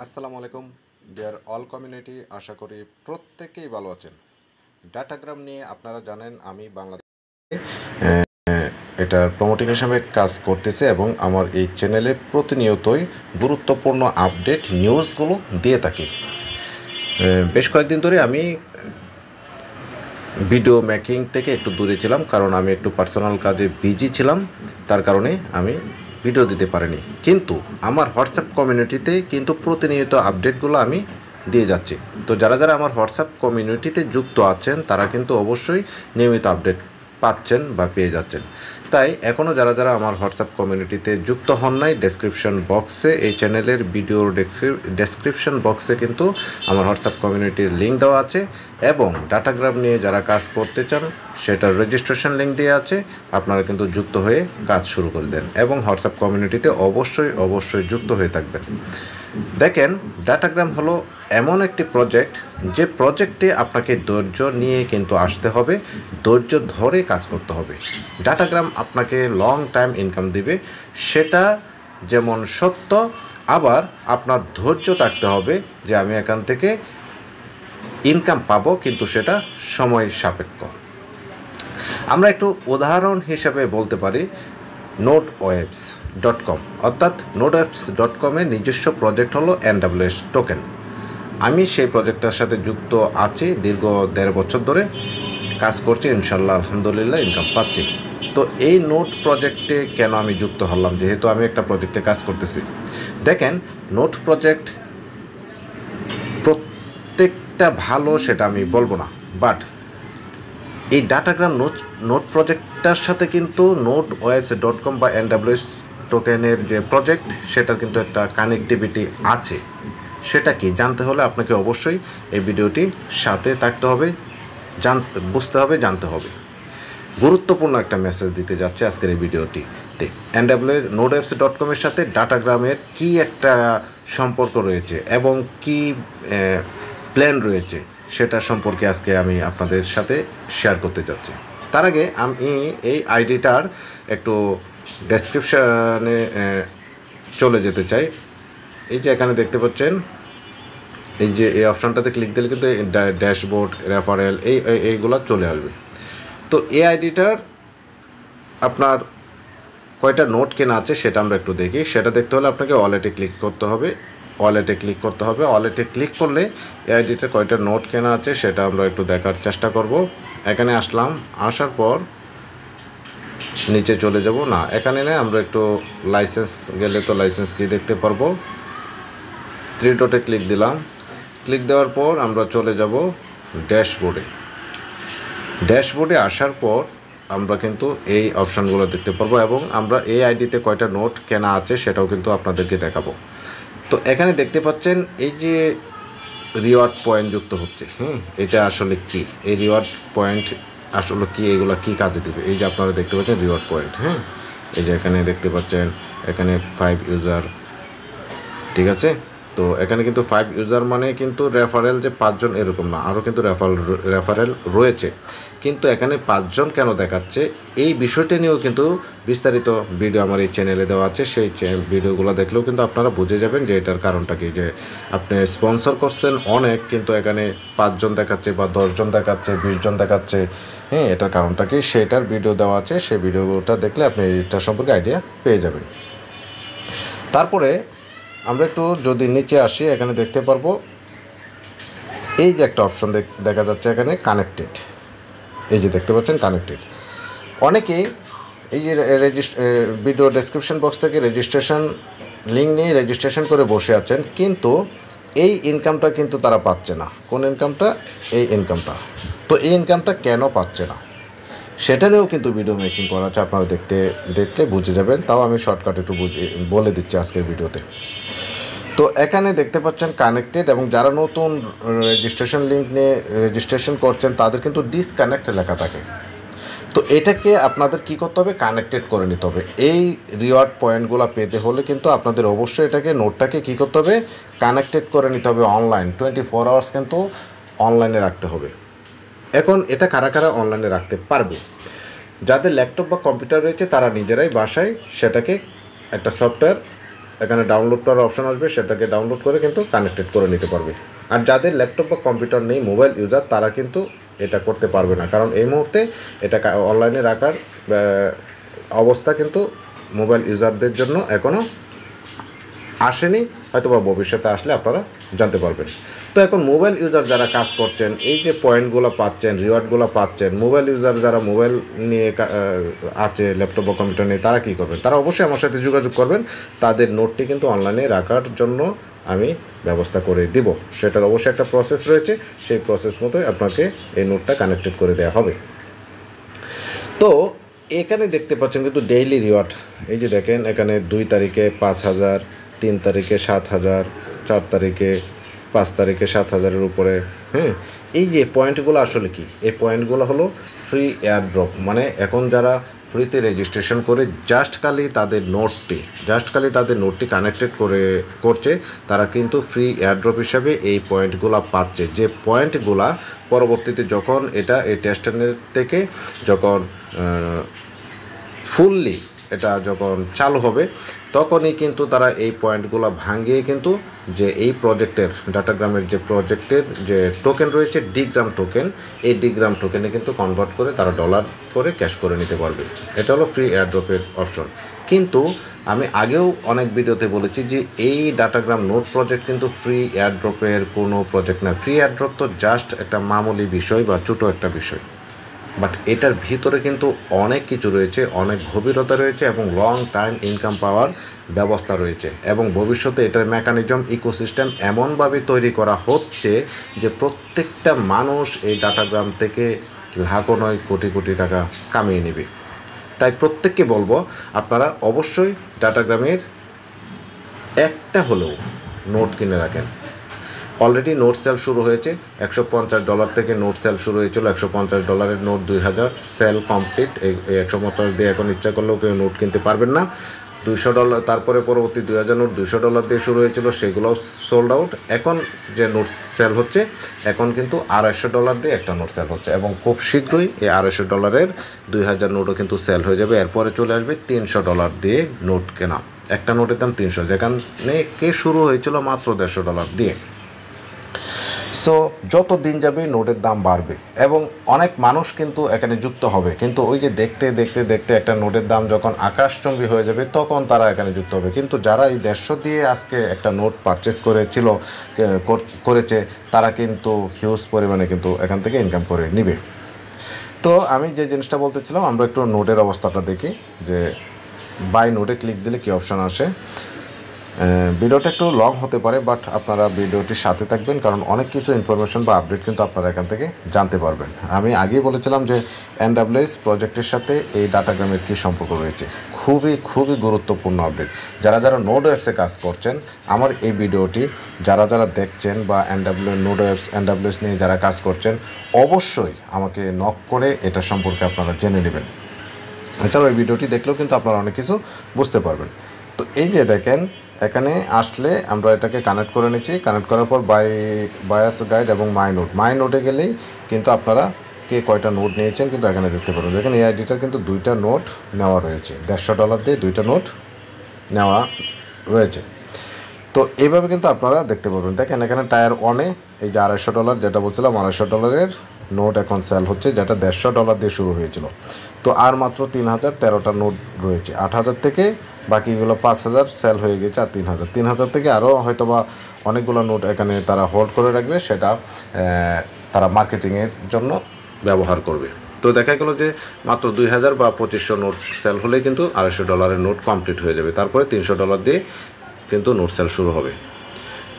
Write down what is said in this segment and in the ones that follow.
আসসালামু আলাইকুম deer all community, আশা করি প্রত্যেকেই ভালো আছেন। ডাটাগ্রাম নিয়ে আপনারা জানেন আমি বাংলাদেশে এটার প্রমোটিং হিসাবে কাজ করতেছি এবং আমার এই চ্যানেলে প্রতিনিয়তই গুরুত্বপূর্ণ আপডেট নিউজগুলো দিয়ে থাকি। বেশ কয়েকদিন ধরে আমি ভিডিও মেকিং থেকে একটু দূরে ছিলাম, কারণ আমি একটু পার্সোনাল কাজে বিজি ছিলাম, তার কারণে আমি ভিডিও দিতে পারিনি। কিন্তু আমার হোয়াটসঅ্যাপ কমিউনিটিতে কিন্তু প্রতিনিয়ত আপডেটগুলো আমি দিয়ে যাচ্ছি। তো যারা যারা আমার হোয়াটসঅ্যাপ কমিউনিটিতে যুক্ত আছেন তারা কিন্তু অবশ্যই নিয়মিত আপডেট পাচ্ছেন বা পেয়ে যাচ্ছেন। তাই এখনও যারা যারা আমার হোয়াটসঅ্যাপ কমিউনিটিতে যুক্ত হন নাই, ডেসক্রিপশন বক্সে এই চ্যানেলের ভিডিওর ডেসক্রিপশন বক্সে কিন্তু আমার হোয়াটসঅ্যাপ কমিউনিটির লিঙ্ক দেওয়া আছে এবং ডাটাগ্রাম নিয়ে যারা কাজ করতে চান সেটার রেজিস্ট্রেশন লিঙ্ক দেওয়া আছে। আপনারা কিন্তু যুক্ত হয়ে কাজ শুরু করে দেন এবং হোয়াটসঅ্যাপ কমিউনিটিতে অবশ্যই যুক্ত হয়ে থাকবেন। দেখেন, ডাটাগ্রাম হলো এমন একটি প্রজেক্ট যে প্রজেক্টে আপনাকে ধৈর্য নিয়ে কিন্তু আসতে হবে, ধৈর্য ধরে কাজ করতে হবে। ডাটাগ্রাম আপনাকে লং টাইম ইনকাম দিবে, সেটা যেমন সত্য, আবার আপনার ধৈর্য থাকতে হবে যে আমি এখান থেকে ইনকাম পাবো, কিন্তু সেটা সময় সাপেক্ষ। আমরা একটু উদাহরণ হিসেবে বলতে পারি নোটওয়েবস.com, অর্থাৎ নোটওয়েবস.com-এর নিজস্ব প্রজেক্ট হলো NWS টোকেন। আমি সেই প্রজেক্টটার সাথে যুক্ত আছি, দীর্ঘ 1.5 বছর ধরে কাজ করছি, ইনশাল্লাহ আলহামদুলিল্লাহ ইনকাম পাচ্ছি। তো এই নোট প্রজেক্টে কেন আমি যুক্ত হলাম, যেহেতু আমি একটা প্রজেক্টে কাজ করতেছি। দেখেন, নোট প্রজেক্ট প্রত্যেকটা ভালো সেটা আমি বলবো না, বাট এই ডাটাগ্রাম নোট প্রজেক্টটার সাথে কিন্তু নোটওয়েবস.com বা NWS টোকেনের যে প্রজেক্ট সেটার কিন্তু একটা কানেক্টিভিটি আছে। সেটা কি জানতে হলে আপনাকে অবশ্যই এই ভিডিওটি সাথে থাকতে হবে, বুঝতে হবে, জানতে হবে। গুরুত্বপূর্ণ একটা মেসেজ দিতে যাচ্ছে আজকের এই ভিডিওটিতে। নোটওয়েবস.com-এর সাথে ডাটাগ্রামের কি একটা সম্পর্ক রয়েছে এবং কি প্ল্যান রয়েছে সেটা সম্পর্কে আজকে আমি আপনাদের সাথে শেয়ার করতে যাচ্ছি। তার আগে আমি এই আইডিটার একটু ডেসক্রিপশানে চলে যেতে চাই। এই যে এখানে দেখতে পাচ্ছেন, এই যে এই অপশানটাতে ক্লিক দিলে কিন্তু ড্যাশবোর্ড, রেফারেল এইগুলো চলে আসবে। তো এই আইডিটার আপনার কয়টা নোট কেনা আছে সেটা আমরা একটু দেখি। সেটা দেখতে হলে আপনাকে ওয়ালেটে ক্লিক করতে হবে। ওয়ালেটে ক্লিক করলে এই আইডিটার কয়টা নোট কেনা আছে সেটা আমরা একটু দেখার চেষ্টা করব। এখানে আসলাম, আসার পর নিচে চলে যাব, না এখানে নেই, আমরা একটু লাইসেন্স গেলে তো লাইসেন্স কি দেখতে পারবো। 3 ডটে ক্লিক দিলাম। ক্লিক দেওয়ার পর আমরা চলে যাব ড্যাশবোর্ডে আসার পর আমরা কিন্তু এই অপশানগুলো দেখতে পারবো এবং আমরা এই আইডিতে কয়টা নোট কেনা আছে সেটাও কিন্তু আপনাদেরকে দেখাবো। তো এখানে দেখতে পাচ্ছেন এই যে রিওয়ার্ড পয়েন্ট যুক্ত হচ্ছে। এটা আসলে কি, এই রিওয়ার্ড পয়েন্ট আসলে কি, এগুলো কি কাজে দেবে? এই যে আপনারা দেখতে পাচ্ছেন রিওয়ার্ড পয়েন্ট, এই যে এখানে দেখতে পাচ্ছেন, এখানে 5 ইউজার, ঠিক আছে। তো এখানে কিন্তু 5 ইউজার মানে কিন্তু রেফারেল যে 5 জন এরকম না, আরও কিন্তু রেফারেল রয়েছে, কিন্তু এখানে 5 জন কেন দেখাচ্ছে এই বিষয়টা নিয়েও কিন্তু বিস্তারিত ভিডিও আমার এই চ্যানেলে দেওয়া আছে। সেই ভিডিওগুলো দেখলেও কিন্তু আপনারা বুঝে যাবেন যে এটার কারণটা কি, যে আপনি স্পন্সর করছেন অনেক, কিন্তু এখানে 5 জন দেখাচ্ছে বা 10 জন দেখাচ্ছে, 20 জন দেখাচ্ছে। এটার কারণটা কি সেটার ভিডিও দেওয়া আছে, সেই ভিডিওটা দেখলে আপনি এটা সম্পর্কে আইডিয়া পেয়ে যাবেন। তারপরে আমরা একটু যদি নিচে আসি, এখানে দেখতে পারবো এই যে একটা অপশন দেখা যাচ্ছে এখানে কানেক্টেড। এই যে দেখতে পাচ্ছেন কানেক্টেড। অনেকেই এই যে ভিডিও ডেসক্রিপশন বক্স থেকে রেজিস্ট্রেশন লিঙ্ক নিয়ে রেজিস্ট্রেশন করে বসে আছেন, কিন্তু এই ইনকামটা কিন্তু তারা পাচ্ছে না। কোন ইনকামটা? এই ইনকামটা। তো এই ইনকামটা কেন পাচ্ছে না সেটা নিয়েও কিন্তু ভিডিও মেকিং করা আছে, আপনারা দেখলে বুঝে যাবেন। তাও আমি শর্টকাট একটু বলে দিচ্ছি আজকের ভিডিওতে। তো এখানে দেখতে পাচ্ছেন কানেক্টেড, এবং যারা নতুন রেজিস্ট্রেশন লিঙ্ক নিয়ে রেজিস্ট্রেশন করছেন তাদের কিন্তু ডিসকানেক্ট লেখা থাকে। তো এটাকে আপনাদের কি করতে হবে? কানেক্টেড করে নিতে হবে। এই রিওয়ার্ড পয়েন্টগুলো পেতে হলে কিন্তু আপনাদের অবশ্যই এটাকে নোটটাকে কি করতে হবে? কানেক্টেড করে নিতে হবে। অনলাইন 24 আওয়ার্স কিন্তু অনলাইনে রাখতে হবে। এখন এটা কারা কারা অনলাইনে রাখতে পারবে? যাদের ল্যাপটপ বা কম্পিউটার রয়েছে তারা নিজেরাই বাসায় সেটাকে একটা সফটওয়্যার এখানে ডাউনলোড করার অপশন আসবে, সেটাকে ডাউনলোড করে কিন্তু কানেক্টেড করে নিতে পারবে। আর যাদের ল্যাপটপ বা কম্পিউটার নেই, মোবাইল ইউজার, তারা কিন্তু এটা করতে পারবে না, কারণ এই মুহূর্তে এটা অনলাইনে রাখার অবস্থা কিন্তু মোবাইল ইউজারদের জন্য এখনও আসেনি, হয়তো বা ভবিষ্যতে আসলে আপনারা জানতে পারবেন। তো এখন মোবাইল ইউজার যারা কাজ করছেন, এই যে পয়েন্টগুলো পাচ্ছেন, রিওয়ার্ডগুলো পাচ্ছেন, মোবাইল ইউজার যারা মোবাইল নিয়ে আছে, ল্যাপটপ বা কম্পিউটার নিয়ে, তারা কী করবেন? তারা অবশ্যই আমার সাথে যোগাযোগ করবেন। তাদের নোটটি কিন্তু অনলাইনে রাখার জন্য আমি ব্যবস্থা করে দিব। সেটার অবশ্যই একটা প্রসেস রয়েছে, সেই প্রসেস মতোই আপনাকে এই নোটটা কানেক্টেড করে দেওয়া হবে। তো এখানে দেখতে পাচ্ছেন কিন্তু ডেইলি রিওয়ার্ড, এই যে দেখেন এখানে 2 তারিখে 5,000, 3 তারিখে 7,000, 4 তারিখে 5 তারিখে 7,000-এর উপরে। হ্যাঁ, এই যে পয়েন্টগুলো আসলে কি? এই পয়েন্টগুলো হলো ফ্রি এয়ারড্রপ। মানে এখন যারা ফ্রিতে রেজিস্ট্রেশন করে জাস্ট খালি তাদের নোটটি কানেক্টেড করছে, তারা কিন্তু ফ্রি এয়ারড্রপ হিসাবে এই পয়েন্টগুলো পাচ্ছে। যে পয়েন্টগুলা পরবর্তীতে যখন এই টেস্টনেট থেকে যখন ফুললি এটা যখন চালু হবে, তখনই কিন্তু তারা এই পয়েন্টগুলো ভাঙিয়ে কিন্তু যে এই প্রজেক্টের ডাটাগ্রামের যে প্রজেক্টের যে টোকেন রয়েছে, ডিগ্রাম টোকেন, এই ডিগ্রাম টোকেনে কিন্তু কনভার্ট করে তারা ডলার করে ক্যাশ করে নিতে পারবে। এটা হলো ফ্রি এয়ারড্রপের অপশন। কিন্তু আমি আগেও অনেক ভিডিওতে বলেছি যে এই ডাটাগ্রাম নোট প্রজেক্ট কিন্তু ফ্রি এয়ারড্রপের কোনো প্রজেক্ট না। ফ্রি এয়ারড্রপ তো জাস্ট একটা মামুলি বিষয় বা ছোটো একটা বিষয়, বাট এটার ভিতরে কিন্তু অনেক কিছু রয়েছে, অনেক গভীরতা রয়েছে এবং লং টাইম ইনকাম পাওয়ার ব্যবস্থা রয়েছে। এবং ভবিষ্যতে এটার মেকানিজম ইকোসিস্টেম এমনভাবে তৈরি করা হচ্ছে যে প্রত্যেকটা মানুষ এই ডাটাগ্রাম থেকে লাখো নয় কোটি কোটি টাকা কামিয়ে নেবে। তাই প্রত্যেককে বলবো, আপনারা অবশ্যই ডাটাগ্রামের একটা হলেও নোট কিনে রাখেন। অলরেডি নোট সেল শুরু হয়েছে, $150 থেকে নোট সেল শুরু হয়েছিল। $150 নোট 2000 সেল কমপ্লিট। এই 150 দিয়ে এখন ইচ্ছা করলেও কেউ নোট কিনতে পারবেন না। $200, তারপরে পরবর্তী 2000 নোট $200 দিয়ে শুরু হয়েছিল, সেগুলোও সোল্ড আউট। এখন যে নোট সেল হচ্ছে, এখন কিন্তু $250 দিয়ে একটা নোট সেল হচ্ছে এবং খুব শীঘ্রই এই $250 2000 নোটও কিন্তু সেল হয়ে যাবে। এরপরে চলে আসবে $300 দিয়ে নোট কেনা। একটা নোটের দাম 300, যেখানে শুরু হয়েছিল মাত্র $150 দিয়ে। সো যত দিন যাবে নোটের দাম বাড়বে এবং অনেক মানুষ কিন্তু এখানে যুক্ত হবে। কিন্তু ওই যে দেখতে দেখতে দেখতে একটা নোটের দাম যখন আকাশচুম্বী হয়ে যাবে, তখন তারা এখানে যুক্ত হবে। কিন্তু যারা এই 150 দিয়ে আজকে একটা নোট পারচেস করেছে, তারা কিন্তু হিউজ পরিমাণে কিন্তু এখান থেকে ইনকাম করে নেবে। তো আমি যে জিনিসটা বলতেছিলাম, আমরা একটু নোটের অবস্থাটা দেখি যে বাই নোটে ক্লিক দিলে কী অপশান আসে। ভিডিওটা একটু লং হতে পারে, বাট আপনারা ভিডিওটির সাথে থাকবেন, কারণ অনেক কিছু ইনফরমেশন বা আপডেট কিন্তু আপনারা এখান থেকে জানতে পারবেন। আমি আগেই বলেছিলাম যে NWS প্রজেক্টের সাথে এই ডাটাগ্রামের কী সম্পর্ক রয়েছে। খুবই খুবই গুরুত্বপূর্ণ আপডেট। যারা যারা নোড ওয়েবসে কাজ করছেন, আমার এই ভিডিওটি যারা যারা দেখছেন বা NWS নিয়ে যারা কাজ করছেন, অবশ্যই আমাকে নক করে এটা সম্পর্কে আপনারা জেনে নেবেন। এছাড়াও এই ভিডিওটি দেখলেও কিন্তু আপনারা অনেক কিছু বুঝতে পারবেন। তো এই যে দেখেন, এখানে আসলে আমরা এটাকে কানেক্ট করে নিচ্ছি। কানেক্ট করার পর বায়ার্স গাইড এবং মাই নোটে গেলেই কিন্তু আপনারা কে কয়টা নোট নিয়েছেন কিন্তু এখানে দেখতে পারবেন। দেখেন এই আইডিটার কিন্তু 2টা নোট নেওয়া রয়েছে, $150 দিয়ে 2টা নোট নেওয়া রয়েছে। তো এইভাবে কিন্তু আপনারা দেখতে পারবেন। দেখেন এখানে টায়ার 1-এ এই যে $250 যেটা বলছিলাম, $250 নোট এখন সেল হচ্ছে, যেটা $150 দিয়ে শুরু হয়েছিল। তো আর মাত্র 3013টা নোট রয়েছে। 8000 থেকে বাকিগুলো 5000 সেল হয়ে গেছে, আর 3000 থেকে আরও হয়তো বা অনেকগুলো নোট এখানে তারা হোল্ড করে রাখবে, সেটা তারা মার্কেটিংয়ের জন্য ব্যবহার করবে। তো দেখা গেলো যে মাত্র 2000 বা 2500 নোট সেল হলেই কিন্তু $250 নোট কমপ্লিট হয়ে যাবে। তারপরে $300 দিয়ে কিন্তু নোট সেল শুরু হবে।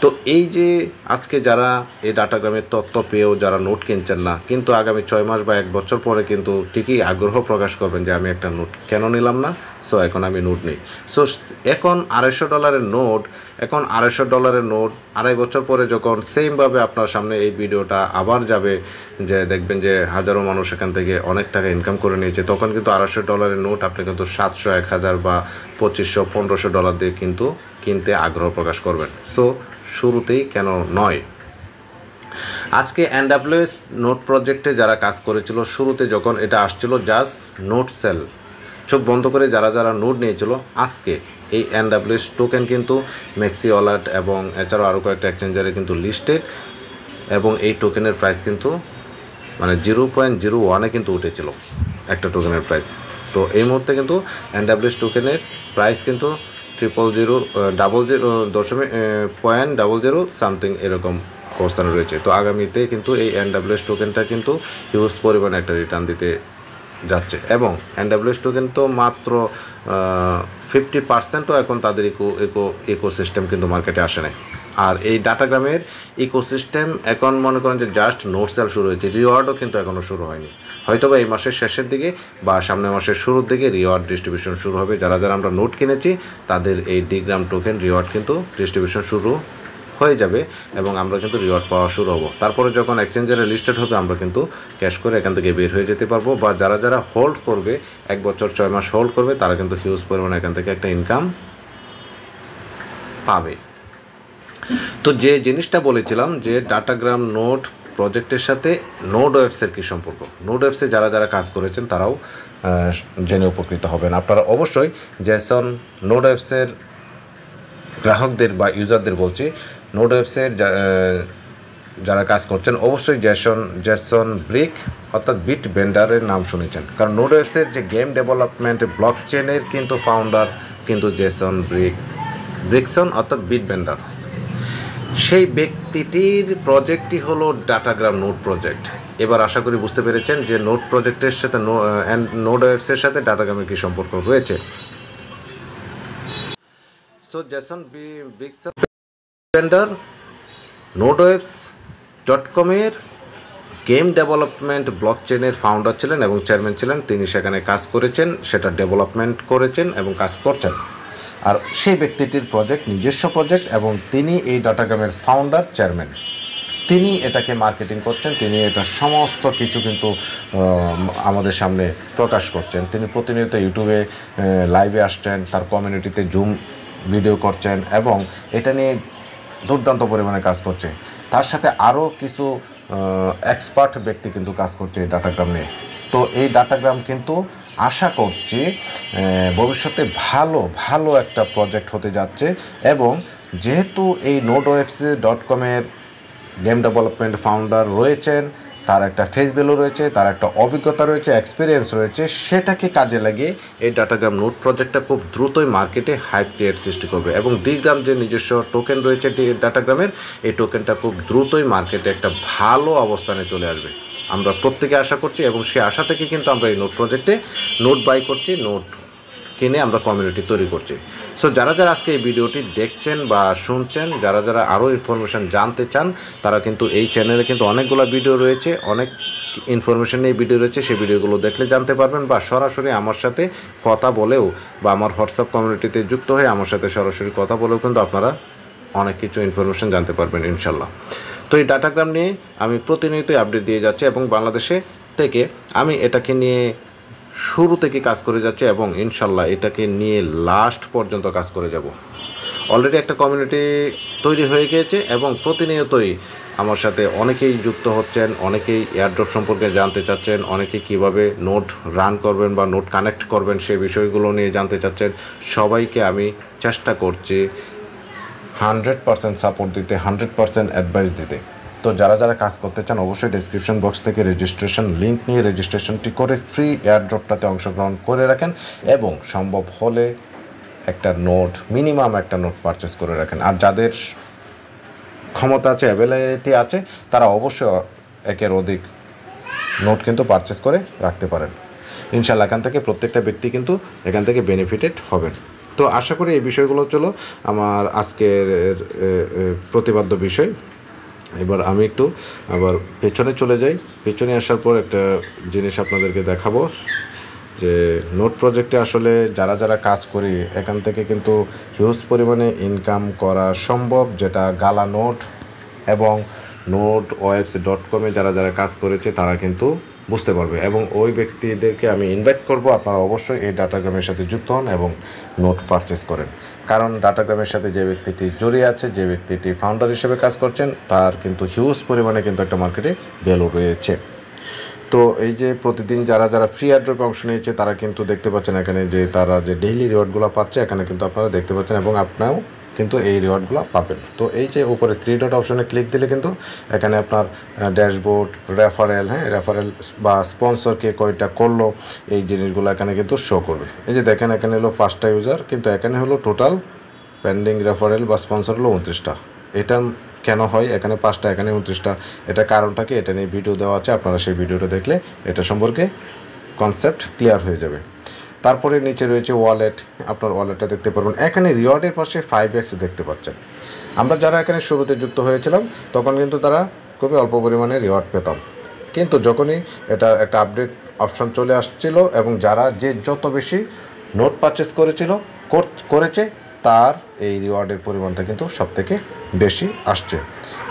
তো এই যে আজকে যারা এই ডাটাগ্রামের তথ্য পেয়েও যারা নোট কিনছেন না, কিন্তু আগামী 6 মাস বা 1 বছর পরে কিন্তু ঠিকই আগ্রহ প্রকাশ করবেন যে আমি একটা নোট কেন নিলাম না, সো এখন আমি নোট নিই। সো এখন $250 নোট, এখন $250 নোট 2.5 বছর পরে যখন সেমভাবে আপনার সামনে এই ভিডিওটা আবার যাবে, যে দেখবেন যে হাজারো মানুষ এখান থেকে অনেক টাকা ইনকাম করে নিয়েছে, তখন কিন্তু $250 নোট আপনি কিন্তু 700, 1000 বা 2500, $1500 দিয়ে কিন্তু কিনতে আগ্রহ প্রকাশ করবেন। সো শুরুতেই কেন নয়? আজকে NWS নোট প্রজেক্টে যারা কাজ করেছিল, শুরুতে যখন এটা আসছিল জাস্ট নোট সেল, চোখ বন্ধ করে যারা যারা নোট নিয়েছিল আজকে এই NWS টোকেন কিন্তু ম্যাক্সি ওয়ালেট এবং এছাড়াও আরও কয়েকটা এক্সচেঞ্জারে কিন্তু লিস্টেড এবং এই টোকেনের প্রাইস কিন্তু মানে 0.01-এ কিন্তু উঠেছিল একটা টোকেনের প্রাইস। তো এই মুহূর্তে কিন্তু NWS টোকেনের প্রাইস কিন্তু 0.00 সামথিং এরকম অবস্থানে রয়েছে। তো আগামীতে কিন্তু এই NWS টোকেনটা কিন্তু হিউজ পরিমাণে একটা রিটার্ন দিতে যাচ্ছে এবং NWS টোকেন তো মাত্র 50%ও এখন তাদের ইকোসিস্টেম কিন্তু মার্কেটে আসে নাই। আর এই ডাটাগ্রামের ইকোসিস্টেম এখন মনে করেন যে জাস্ট নোট সেল শুরু হয়েছে, রিওয়ার্ডও কিন্তু এখনও শুরু হয়নি। হয়তো বা এই মাসের শেষের দিকে বা সামনের মাসের শুরুর দিকে রিওয়ার্ড ডিস্ট্রিবিউশন শুরু হবে। যারা যারা আমরা নোট কিনেছি তাদের এই ডিগ্রাম টোকেন রিওয়ার্ড কিন্তু ডিস্ট্রিবিউশন শুরু হয়ে যাবে এবং আমরা কিন্তু রিওয়ার্ড পাওয়া শুরু হবো। তারপরে যখন এক্সচেঞ্জারে লিস্টেড হবে আমরা কিন্তু ক্যাশ করে এখান থেকে বের হয়ে যেতে পারবো, বা যারা যারা হোল্ড করবে 1 বছর 6 মাস হোল্ড করবে তারা কিন্তু হিউজ পরিমাণে এখান থেকে একটা ইনকাম পাবে। তো যে জিনিসটা বলেছিলাম যে ডাটাগ্রাম নোট প্রজেক্টের সাথে নোডওয়েভসের কী সম্পর্ক, নোডওয়েভসে যারা যারা কাজ করেছেন তারাও জেনে উপকৃত হবেন। আপনারা অবশ্যই জেসন নোডওয়েভসের গ্রাহকদের বা ইউজারদের বলছি, নোডওয়েভসের যারা কাজ করছেন অবশ্যই জেসন ব্রিক অর্থাৎ বিট বেন্ডারের নাম শুনেছেন, কারণ নোডওয়েভসের যে গেম ডেভেলপমেন্ট ব্লকচেনের কিন্তু ফাউন্ডার কিন্তু জেসন ব্রিকসন অর্থাৎ বিট বেন্ডার। সেই ব্যক্তিটির প্রজেক্টটি হলো ডাটাগ্রাম নোট প্রজেক্ট। এবার আশা করি বুঝতে পেরেছেন যে নোট প্রজেক্টের সাথে নোডওয়েভসের সাথে ডাটাগ্রামের কী সম্পর্ক রয়েছে। সো জেসন ব্রিকসন বেন্ডার নোডওয়েভস.com-এর গেম ডেভেলপমেন্ট ব্লকচেনের ফাউন্ডার ছিলেন এবং চেয়ারম্যান ছিলেন। তিনি সেখানে কাজ করেছেন, সেটা ডেভেলপমেন্ট করেছেন এবং কাজ করছেন। আর সেই ব্যক্তিটির প্রজেক্ট নিজস্ব প্রজেক্ট এবং তিনি এই ডাটাগ্রামের ফাউন্ডার চেয়ারম্যান। তিনি এটাকে মার্কেটিং করছেন, তিনি এটা সমস্ত কিছু কিন্তু আমাদের সামনে প্রকাশ করছেন। তিনি প্রতিনিয়ত ইউটিউবে লাইভে আসছেন, তার কমিউনিটিতে জুম ভিডিও করছেন এবং এটা নিয়ে দুর্দান্ত পরিমাণে কাজ করছে। তার সাথে আরও কিছু এক্সপার্ট ব্যক্তি কিন্তু কাজ করছে এই ডাটাগ্রাম নিয়ে। তো এই ডাটাগ্রাম কিন্তু আশা করছি ভবিষ্যতে ভালো একটা প্রজেক্ট হতে যাচ্ছে এবং যেহেতু এই নোডওয়েভস.com-এর গেম ডেভেলপমেন্ট ফাউন্ডার রয়েছেন, তার একটা ফেস ভ্যালু রয়েছে, তার একটা অভিজ্ঞতা রয়েছে, এক্সপিরিয়েন্স রয়েছে, সেটাকে কাজে লাগিয়ে এই ডাটাগ্রাম নোট প্রজেক্টটা খুব দ্রুতই মার্কেটে হাইপ ক্রিয়েট সৃষ্টি করবে এবং ডিগ্রাম যে নিজস্ব টোকেন রয়েছে ডাটাগ্রামের, এই টোকেনটা খুব দ্রুতই মার্কেটে একটা ভালো অবস্থানে চলে আসবে। আমরা প্রত্যেকে আশা করছি এবং সে আশা থেকে কিন্তু আমরা এই নোট প্রজেক্টে নোট বাই করছি, নোট কিনে আমরা কমিউনিটি তৈরি করছি। সো যারা যারা আজকে এই ভিডিওটি দেখছেন বা শুনছেন, যারা যারা আরও ইনফরমেশান জানতে চান তারা কিন্তু এই চ্যানেলে কিন্তু অনেকগুলো ভিডিও রয়েছে, অনেক ইনফরমেশান নিয়ে ভিডিও রয়েছে, সেই ভিডিওগুলো দেখলে জানতে পারবেন বা সরাসরি আমার সাথে কথা বলেও বা আমার হোয়াটসঅ্যাপ কমিউনিটিতে যুক্ত হয়ে আমার সাথে সরাসরি কথা বলেও কিন্তু আপনারা অনেক কিছু ইনফরমেশান জানতে পারবেন ইনশাল্লাহ। তো এই ডাটাগ্রাম নিয়ে আমি প্রতিনিয়তই আপডেট দিয়ে যাচ্ছি এবং বাংলাদেশে থেকে আমি এটাকে নিয়ে শুরু থেকে কাজ করে যাচ্ছি এবং ইনশাল্লাহ এটাকে নিয়ে লাস্ট পর্যন্ত কাজ করে যাব। অলরেডি একটা কমিউনিটি তৈরি হয়ে গিয়েছে এবং প্রতিনিয়তই আমার সাথে অনেকেই যুক্ত হচ্ছেন, অনেকেই এয়ারড্রপ সম্পর্কে জানতে চাচ্ছেন, অনেকে কিভাবে নোট রান করবেন বা নোট কানেক্ট করবেন সেই বিষয়গুলো নিয়ে জানতে চাচ্ছেন। সবাইকে আমি চেষ্টা করছি 100% সাপোর্ট দিতে, 100% অ্যাডভাইস দিতে। তো যারা যারা কাজ করতে চান অবশ্যই ডেসক্রিপশন বক্স থেকে রেজিস্ট্রেশন লিঙ্ক নিয়ে রেজিস্ট্রেশনটি করে ফ্রি এয়ারড্রপটাতে অংশগ্রহণ করে রাখেন এবং সম্ভব হলে একটা নোট মিনিমাম একটা নোট পারচেস করে রাখেন। আর যাদের ক্ষমতা আছে, অ্যাভেলেবিলিটি আছে, তারা অবশ্যই একের অধিক নোট কিন্তু পারচেস করে রাখতে পারেন। ইনশাআল্লাহ এখান থেকে প্রত্যেকটা ব্যক্তি কিন্তু এখান থেকে বেনিফিটেড হবেন। তো আশা করি এই বিষয়গুলো চলো আমার আজকের প্রতিপাদ্য বিষয়। এবার আমি একটু আবার পেছনে চলে যাই। পেছনে আসার পর একটা জিনিস আপনাদেরকে দেখাবো যে নোট প্রজেক্টে আসলে যারা যারা কাজ করি এখান থেকে কিন্তু হিউজ পরিমাণে ইনকাম করা সম্ভব, যেটা গালা নোট এবং নোডওয়েভস.com-এ যারা যারা কাজ করেছে তারা কিন্তু বুঝতে পারবে এবং ওই ব্যক্তিদেরকে আমি ইনভাইট করব আপনারা অবশ্যই এই ডাটাগ্রামের সাথে যুক্ত হন এবং নোট পারচেস করেন। কারণ ডাটাগ্রামের সাথে যে ব্যক্তিটি জড়িয়ে আছে, যে ব্যক্তিটি ফাউন্ডার হিসেবে কাজ করছেন, তার কিন্তু হিউজ পরিমাণে কিন্তু একটা মার্কেটে ভ্যালু রয়েছে। তো এই যে প্রতিদিন যারা যারা ফ্রি এয়ারড্রপে অংশ নিয়েছে তারা কিন্তু দেখতে পাচ্ছেন এখানে যে তারা যে ডেইলি রিওয়ার্ডগুলো পাচ্ছে এখানে কিন্তু আপনারা দেখতে পাচ্ছেন এবং আপনারাও কিন্তু এই রিওয়ার্ডগুলো পাবেন। তো এই যে উপরে 3 ডট অপশনে ক্লিক দিলে কিন্তু এখানে আপনার ড্যাশবোর্ড, রেফারেল, রেফারেল বা স্পন্সর কে কয়টা করলো এই জিনিসগুলো এখানে কিন্তু শো করবে। এই যে দেখেন এখানে হলো 5টা ইউজার, কিন্তু এখানে হলো টোটাল পেন্ডিং রেফারেল বা স্পন্সর হলো 29টা। এটা কেন হয় এখানে 5টা এখানে 29টা, এটা কারণটা কি এটা নিয়ে ভিডিও দেওয়া আছে, আপনারা সেই ভিডিওটা দেখলে এটা সম্পর্কে কনসেপ্ট ক্লিয়ার হয়ে যাবে। তারপরে নিচে রয়েছে ওয়ালেট, আপনার ওয়ালেটটা দেখতে পারবেন। এখানে রিওয়ার্ডের পাশে 5x দেখতে পাচ্ছেন। আমরা যারা এখানে শুরুতে যুক্ত হয়েছিলাম তখন কিন্তু তারা খুবই অল্প পরিমাণে রিওয়ার্ড পেতাম, কিন্তু যখনই এটা একটা আপডেট অপশন চলে আসছিল এবং যারা যে যত বেশি নোট পারচেস করেছে তার এই রিওয়ার্ডের পরিমাণটা কিন্তু সবথেকে বেশি আসছে।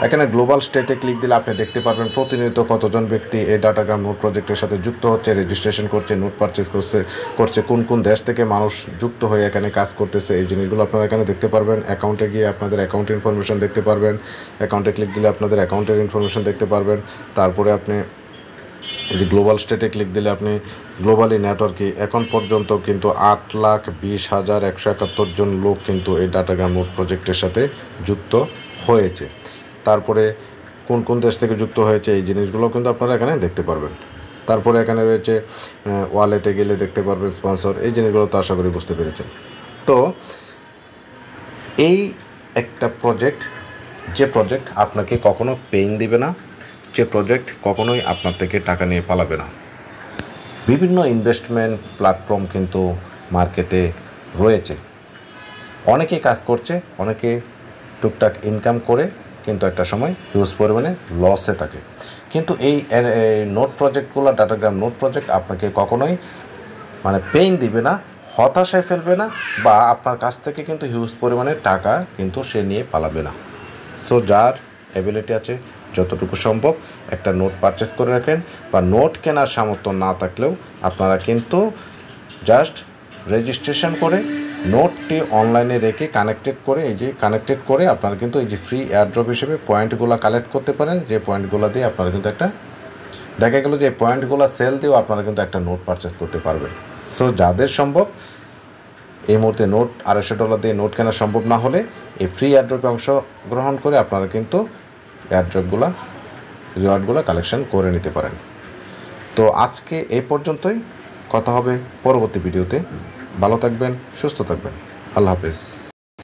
এখানে গ্লোবাল স্টেটে ক্লিক দিলে আপনি দেখতে পারবেন প্রতিনিয়ত কতজন ব্যক্তি এই ডাটাগ্রাম নোট প্রজেক্টের সাথে যুক্ত হচ্ছে, রেজিস্ট্রেশন করছে, নোট পারচেস করছে, কোন কোন দেশ থেকে মানুষ যুক্ত হয়ে এখানে কাজ করতেছে, এই জিনিসগুলো আপনারা এখানে দেখতে পারবেন। অ্যাকাউন্টে গিয়ে আপনাদের অ্যাকাউন্ট ইনফরমেশন দেখতে পারবেন, অ্যাকাউন্টে ক্লিক দিলে আপনাদের অ্যাকাউন্টের ইনফরমেশন দেখতে পারবেন। তারপরে আপনি এই যে গ্লোবাল স্টেটে ক্লিক দিলে আপনি গ্লোবালি নেটওয়ার্কে এখন পর্যন্ত কিন্তু 8,20,171 জন লোক কিন্তু এই ডাটাগ্রাম নোট প্রজেক্টের সাথে যুক্ত হয়েছে। তারপরে কোন কোন দেশ থেকে যুক্ত হয়েছে এই জিনিসগুলো কিন্তু আপনারা এখানে দেখতে পারবেন। তারপরে এখানে রয়েছে ওয়ালেটে গেলে দেখতে পারবেন স্পন্সর, এই জিনিসগুলো তো আশা করি বুঝতে পেরেছেন। তো এই একটা প্রজেক্ট, যে প্রজেক্ট আপনাকে কখনো পেইন দিবে না, যে প্রজেক্ট কখনোই আপনার থেকে টাকা নিয়ে পালাবে না। বিভিন্ন ইনভেস্টমেন্ট প্ল্যাটফর্ম কিন্তু মার্কেটে রয়েছে, অনেকে কাজ করছে, অনেকে টুকটাক ইনকাম করে, কিন্তু একটা সময় হিউজ পরিমাণে লসে থাকে। কিন্তু এই নোট প্রজেক্টগুলো, ডাটাগ্রাম নোট প্রজেক্ট আপনাকে কখনোই মানে পেইন দিবে না, হতাশায় ফেলবে না, বা আপনার কাছ থেকে কিন্তু হিউজ পরিমাণে টাকা কিন্তু সে নিয়ে পালাবে না। সো যার অ্যাবিলিটি আছে যতটুকু সম্ভব একটা নোট পারচেস করে রাখেন, বা নোট কেনার সামর্থ্য না থাকলেও আপনারা কিন্তু জাস্ট রেজিস্ট্রেশন করে নোটটি অনলাইনে রেখে কানেক্টেড করে আপনারা কিন্তু এই যে ফ্রি এয়ারড্রপ হিসেবে পয়েন্টগুলো কালেক্ট করতে পারেন, যে পয়েন্টগুলো দিয়ে আপনারা কিন্তু একটা দেখা গেল যে পয়েন্টগুলো সেল দিয়েও আপনারা কিন্তু একটা নোট পারচেস করতে পারবেন। সো যাদের সম্ভব এই মুহূর্তে নোট $250 দিয়ে নোট কেনা সম্ভব না হলে এই ফ্রি এয়ারড্রপে অংশগ্রহণ করে আপনারা কিন্তু রিওয়ার্ডগুলো কালেকশন করে নিতে পারেন। তো আজকে এই পর্যন্তই, কথা হবে পরবর্তী ভিডিওতে। ভালো থাকবেন, সুস্থ থাকবেন, আল্লাহ হাফেজ।